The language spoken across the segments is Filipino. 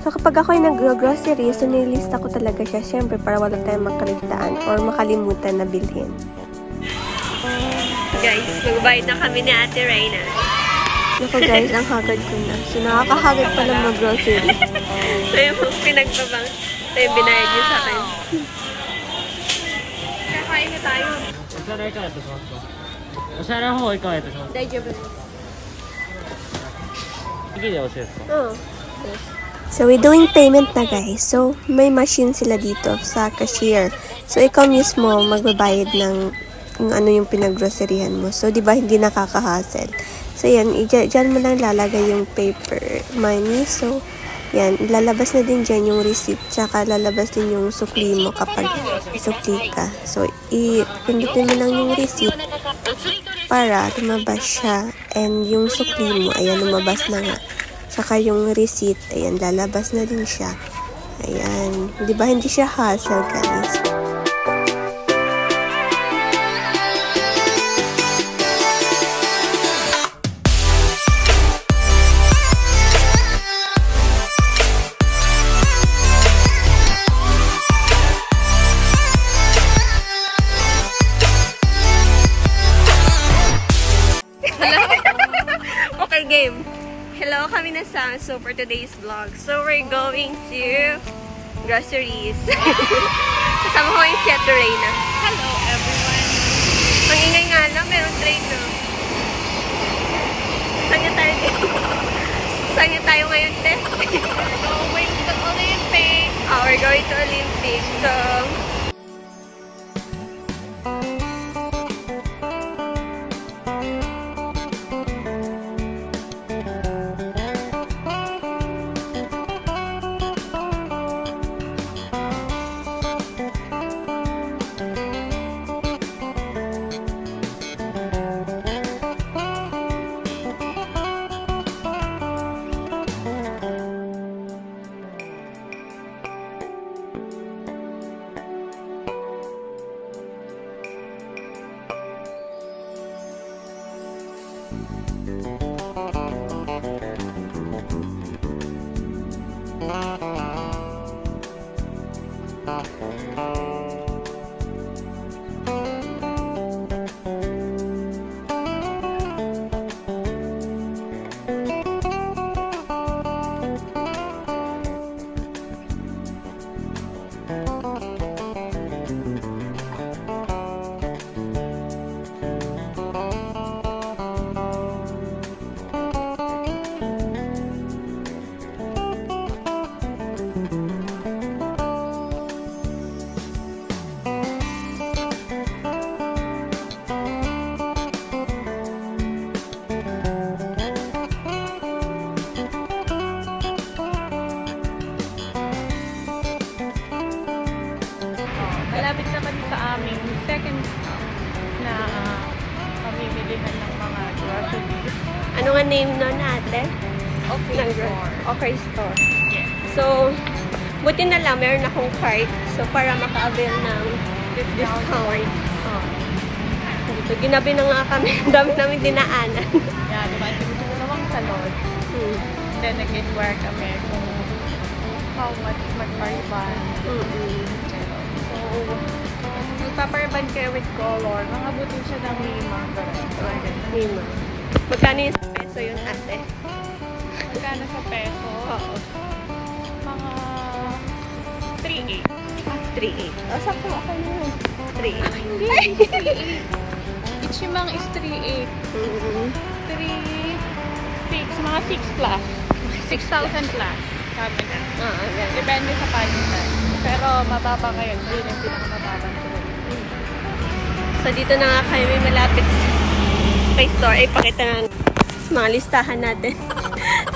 So, kapag ako ay nag-grocery, so nilista ko talaga siya. Siyempre, para wala tayong makaligtaan or makalimutan na bilhin. Guys, magbayad na kami ni Ate Reyna. Naku guys, ang hagad ko na. So, nakakahagad pala mag-grocery. So, yung pinagbabang, ito yung binayad niyo sa akin. Kakain na tayo. So, we're doing payment na guys. So, may machine sila dito sa cashier. So, ikaw mismo magbabayad ng kung ano yung pinag-groceryhan mo. So, di ba hindi nakaka-hassle? So, yan. Diyan mo lang lalagay yung paper money. So, yan. Lalabas na din dyan yung receipt. Tsaka lalabas din yung sukli mo kapag sukli ka. So, pindutin mo lang yung receipt para lumabas siya. And yung sukli mo, ayan, lumabas na nga. Tsaka yung receipt, ayan, lalabas na din siya. Ayan. Di ba hindi siya hassle, guys? Okay, game. Hello, kami na sa so for today's vlog. So we're going to groceries. Kasama ko yung si Ate Reyna. Hello everyone. Ang ingay nga lang, meron train no. Saan niya tayo dito? Saan niya tayo ngayon, te? We're going to Olympic. Oh, we're going to Olympic. So, Malapit naman sa aming second stop na pamimilihan ng mga groceries. ano nga name nun, ate? Okay store. Okay store. Yes. So, buti na lang, meron akong card. So, para maka-avail ng discount. Oh. Dito, ginabi na nga kami. Ang dami namin dinaanan. Yeah, dumaan kami sa dalawang salon. Then, nag-inquire kami kung how much mag-pariban. So, magpapariban kayo with color. Mangabutin siya ng 5. Lima. Magkano yung sa peso yun, ate? Magkano sa peso? Oo. Mga 3.8. 3.8. O, sakto ako na yun. 3.8. Hindi, 3.8. Ichimang is 3.8. 3.6, mga 6 plus. 6,000 plus. Sabi na. Depende sa palitan. Pero mababa kayo. Hindi yung pinakamababa. So, dito na nga kayo may malapit kay store. Ay, pakita na mga listahan natin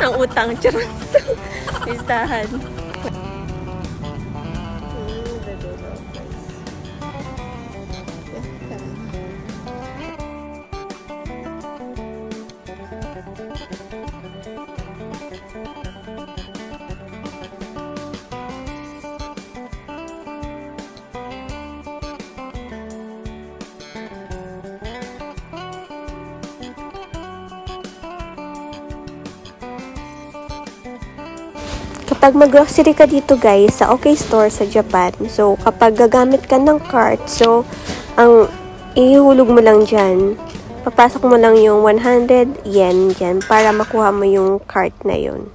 ng utang. Charot. Listahan. Kapag mag-grocery ka dito guys, sa OK Store sa Japan, so kapag gagamit ka ng cart, so ang ihulog mo lang dyan, papasok mo lang yung 100 yen dyan para makuha mo yung cart na yun.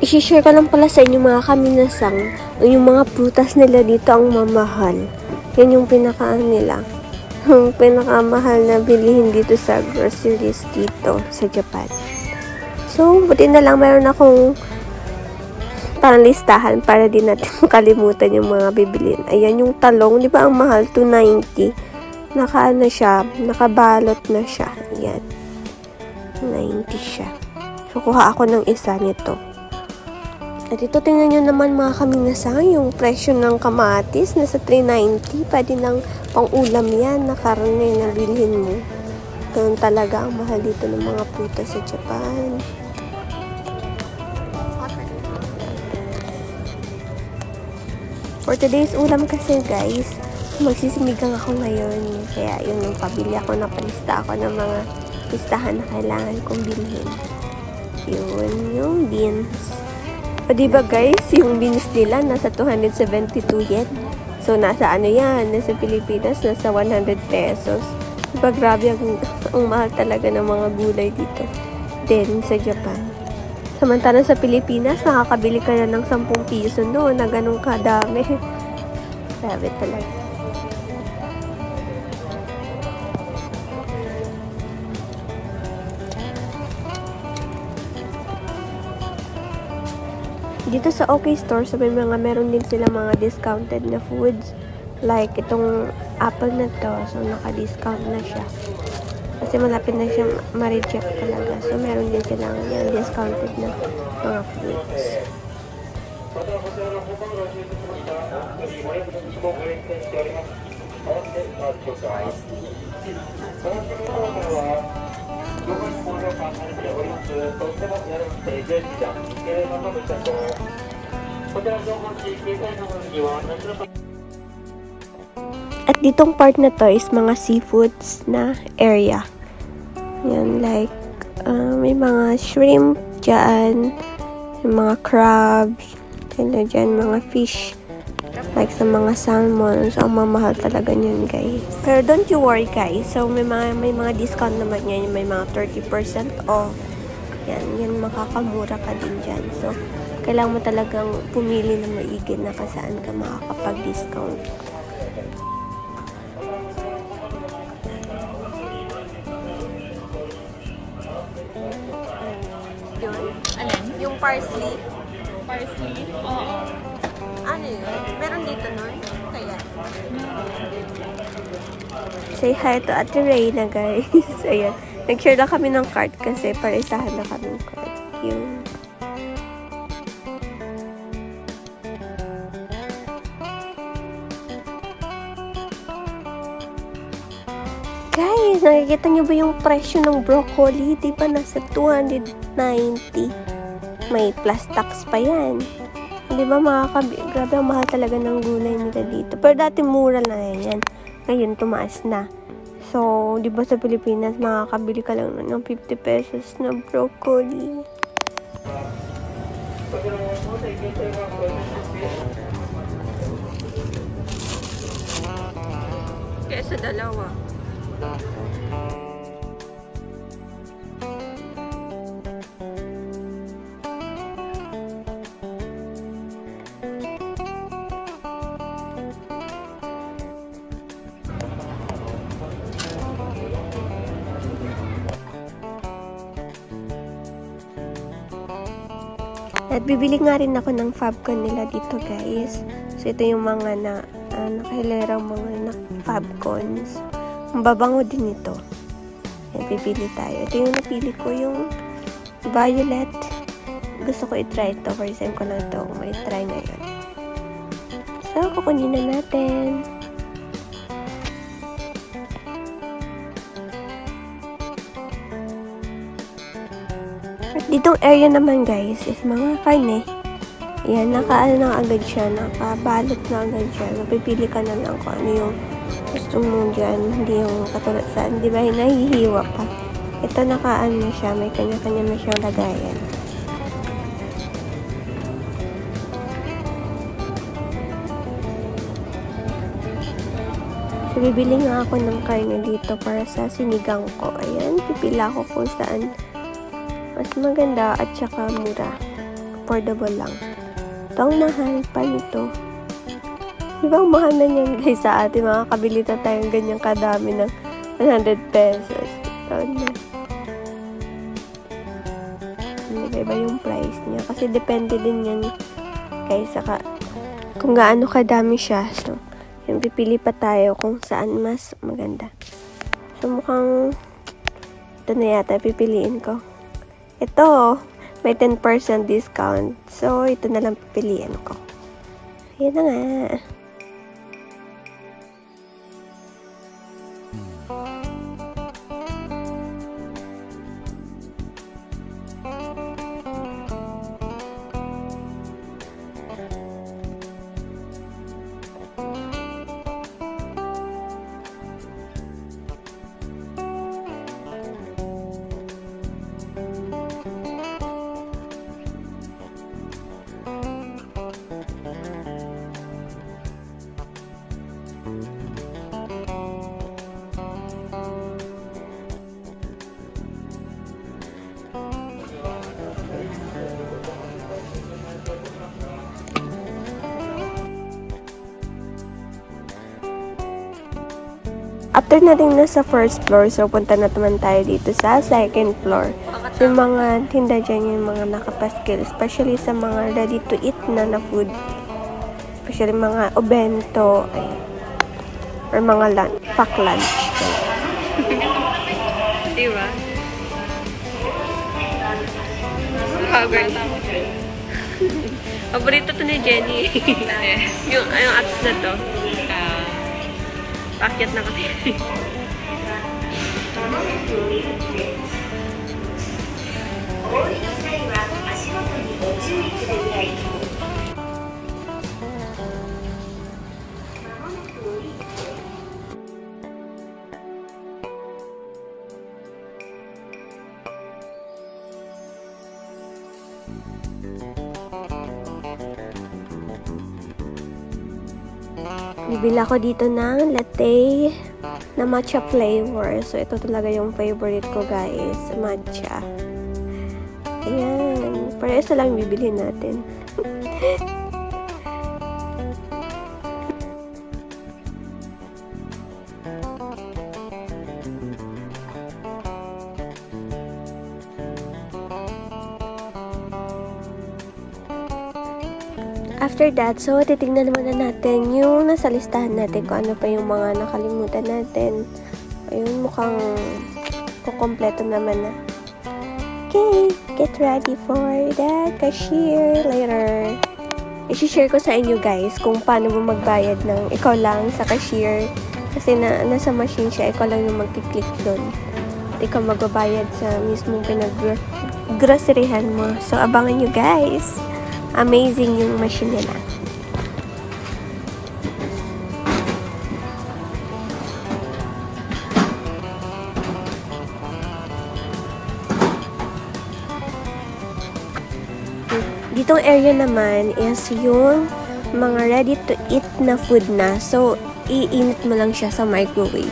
I-share ko lang pala sa inyo mga kaminasang, yung mga prutas nila dito ang mamahal. Yan yung pinakaan nila. Yung pinakamahal na bilihin dito sa groceries dito sa Japan. So, buti na lang meron akong parang listahan para din natin makalimutan yung mga bibilin. Ayan yung talong, di ba ang mahal? 290. Nakaano siya, nakabalot na siya. Ayan. 90 siya. So, kuha ako ng isa nito. At ito, tingnan nyo naman mga kaminasang, yung presyo ng kamatis, nasa 390. Pwede ng pang-ulam yan na karne na bilhin mo. Ganun talaga ang mahal dito ng mga prutas sa Japan. For today's ulam kasi guys, magsisimigang ako ngayon. Kaya yun yung pabili ako, napalista ako ng mga listahan na kailangan kong bilhin. Yun, yung beans. O diba guys, yung beans nila nasa 272 yen. So nasa ano yan, nasa Pilipinas nasa 100 pesos. Diba grabe ang mahal talaga ng mga gulay dito. Then sa Japan. Samantalang sa Pilipinas, makakabili ka na ng 10 piso noon na ganun kadami. Grabe talaga. Dito sa OK Store, so meron din sila mga discounted na foods. Like, itong apple na to, so naka-discount na siya. Kasi malapit na siya ma-reject talaga. So, meron din silang yan, discounted na mga foods. At ditong part na to is mga seafoods na area. Yan, like, may mga shrimp dyan, may mga crabs, dyan, mga fish. Like sa mga salmon, so ang mamahal talaga niyan guys. Pero don't you worry guys, so may mga discount naman yan, may mga 30% off. Yan makakamura ka din dyan. So, kailangan mo talagang pumili na maigi na kasaan ka makakapag-discount. Yun? Alin? Yung parsley? Parsley? Oo. Ano yun? Meron dito nun? Kaya. Say hi to Ate Reyna, guys. Ayan. Nag-share na kami ng card kasi para isahan na kami ng card. Yun. Guys, nakikita nyo ba yung presyo ng broccoli? Diba nasa 290? May plus tax pa yan. Diba grabe ang mahal talaga ng gulay nila dito. Pero dati mura na yan. Ngayon tumaas na. So, diba sa Pilipinas, makakabili ka lang ng 50 pesos na broccoli. Kaya sa dalawa. At bibili nga rin ako ng Fabcon nila dito guys. So ito yung mga nakahilerang mga Fabcons. Ang babango din ito. Ayan, pipili tayo. Ito yung napili ko, yung violet. Gusto ko i-try ito. First time ko lang ito. May try ngayon. So, kukunin na natin. At ditong area naman guys is mga karne. Ayan, nakaano na agad siya, nakabalot na agad siya. Napipili ka na lang kung ano yung gusto mo dyan. Hindi yung katulad sa, di ba, nahihiwa pa. Ito nakaano na siya, may kanya-kanya na siyang lagayan. So, bibili nga ako ng karne dito para sa sinigang ko. Ayan, pipila ko kung saan mas maganda at saka mura. Affordable lang. Ito ang mahal pa nito. Di ba ang mahal na niyan guys sa atin? Makakabili na tayong ganyang kadami ng 100 pesos. Ito na. Iba yung price niya. Kasi depende din yan guys saka kung gaano kadami siya. So, yung pipili pa tayo kung saan mas maganda. So, mukhang ito na yata pipiliin ko. Ito, may 10% discount. So, ito na lang pipiliin ko. Ayan na nga. After natin nasa first floor, so punta na naman tayo dito sa second floor. So, yung mga tinda dyan, yung mga nakapaskil, especially sa mga ready to eat na food. Especially mga obento, ay, or mga lunch, pack lunch. Diba? Covered. Paborito to ni Jenny. yung apps na to. Pakyat na kami. Bibila ko dito ng latte na matcha flavor. So, ito talaga yung favorite ko, guys. Matcha. Ayan. Parehas na lang bibili natin. After that, so titignan muna natin yung nasa listahan natin kung ano pa yung mga nakalimutan natin. Ayun, mukhang kukompleto naman na. Okay, get ready for the cashier later. I-share ko sa inyo guys kung paano mo magbayad ng ikaw lang sa cashier. Kasi nasa machine siya, ikaw lang yung mag-click doon. At ikaw magbabayad sa mismong pinag-groceryhan mo. So, abangan nyo guys. Amazing yung machine nila. Ditong area naman is yung mga ready to eat na food na. So, iinit mo lang siya sa microwave.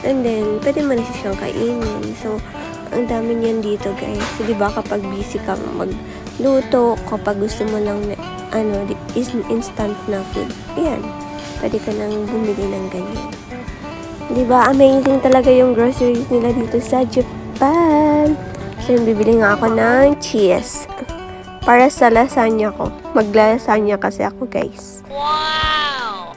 And then, pwede mo na siyang kainin. So, ang dami niyan dito guys. So, diba kapag busy ka magluto, kapag gusto mo lang instant na food, yan, pwede ka nang bumili ng ganyan. Diba, amazing talaga yung groceries nila dito sa Japan. So, bibili nga ako ng cheese para sa lasagna ko. Maglalasagna kasi ako guys. Wow!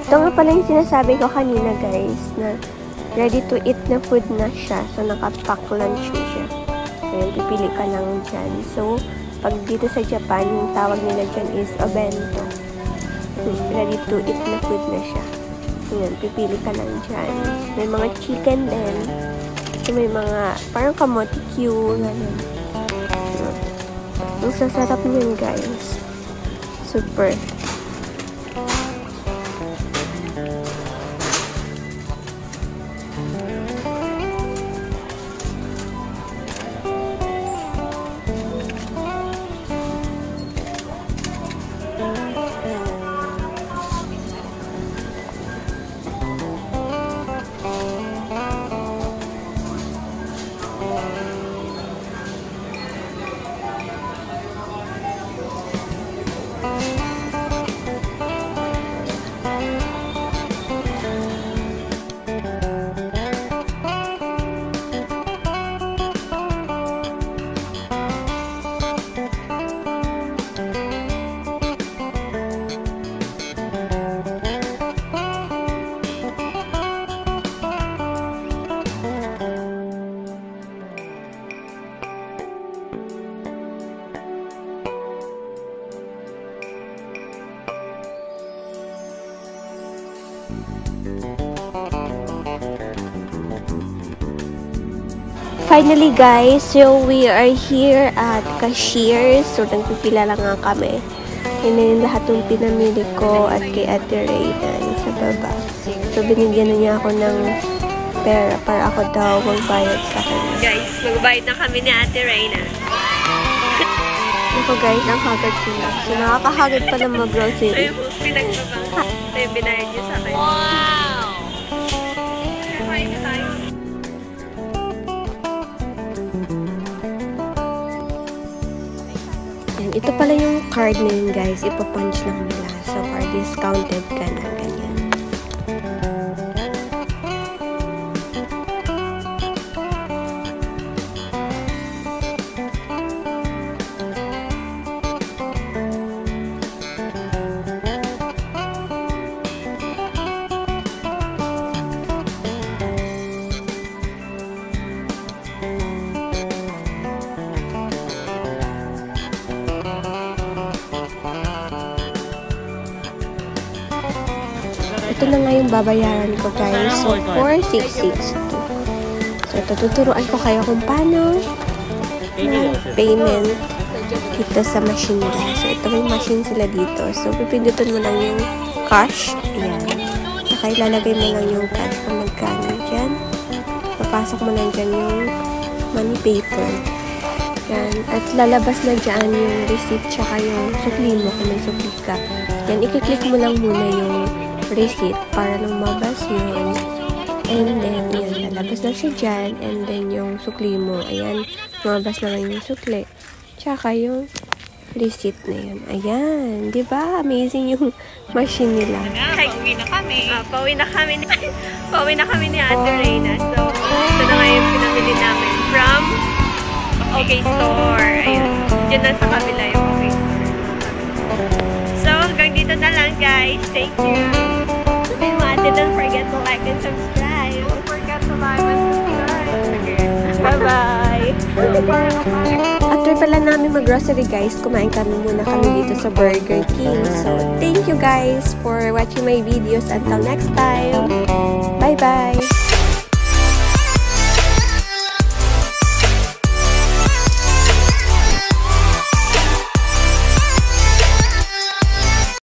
Ito nga pala yung sinasabi ko kanina guys, na ready to eat na food na siya. So, naka-pack lunch na siya. Ayan, pipili ka lang dyan. So, pag dito sa Japan, yung tawag nila dyan is obento. Ready to eat na food na siya. Ayan, pipili ka lang dyan. May mga chicken din. So, may mga parang kamote Q. Ganyan. Ang sasarap niyan, guys. Super. Finally guys, so we are here at cashier. So nagpipila lang nga kami. Yun na yung lahat ng pinamili ko at kay Ate Reyna sa baba. So binigyan na niya ako ng pera para ako daw magbayad sa kanya. Guys, magbayad na kami ni Ate Reyna. Ito guys, ang hagad ko lang. So nakakahagad pa ng mag-grocery. Ito yung pinagbabang. Ito yung binayad niyo sa akin. Wow! Kaya na tayo. Ito pala yung card na yun guys, ipapunch lang nila. So, for discounted ka na, ganyan. Ito na nga yung babayaran ko guys. So, 4,662. So, tuturuan ko kayo kung paano payment dito sa machine nila. So, ito may machine sila dito. So, pipindutin mo lang yung cash. Ayan. Saka ilalagay mo lang yung cash kung magkano dyan. Papasok mo lang dyan yung money paper. Yan. At lalabas na dyan yung receipt tsaka yung sukli mo kung may sukli ka. Yan. Ikiklik mo lang muna yung receipt para lumabas yun. And then, yan, lalabas na siya dyan. And then, yung sukli mo, ayan, lumabas na lang yung sukli. Tsaka yung receipt na yun. Ayan, di ba? Amazing yung machine nila. Pauwi na kami. Pauwi na kami ni Ate Reyna. So, ito na nga yung pinamili namin from OK Store. Ayun. Diyan na sa kabila yung OK Store. So, hanggang dito na lang guys. Thank you. Don't forget to like and subscribe. Don't forget to like and subscribe. Bye-bye. After pala namin mag-grocery guys, kumain muna kami dito sa Burger King. So, thank you guys for watching my videos. Until next time. Bye-bye.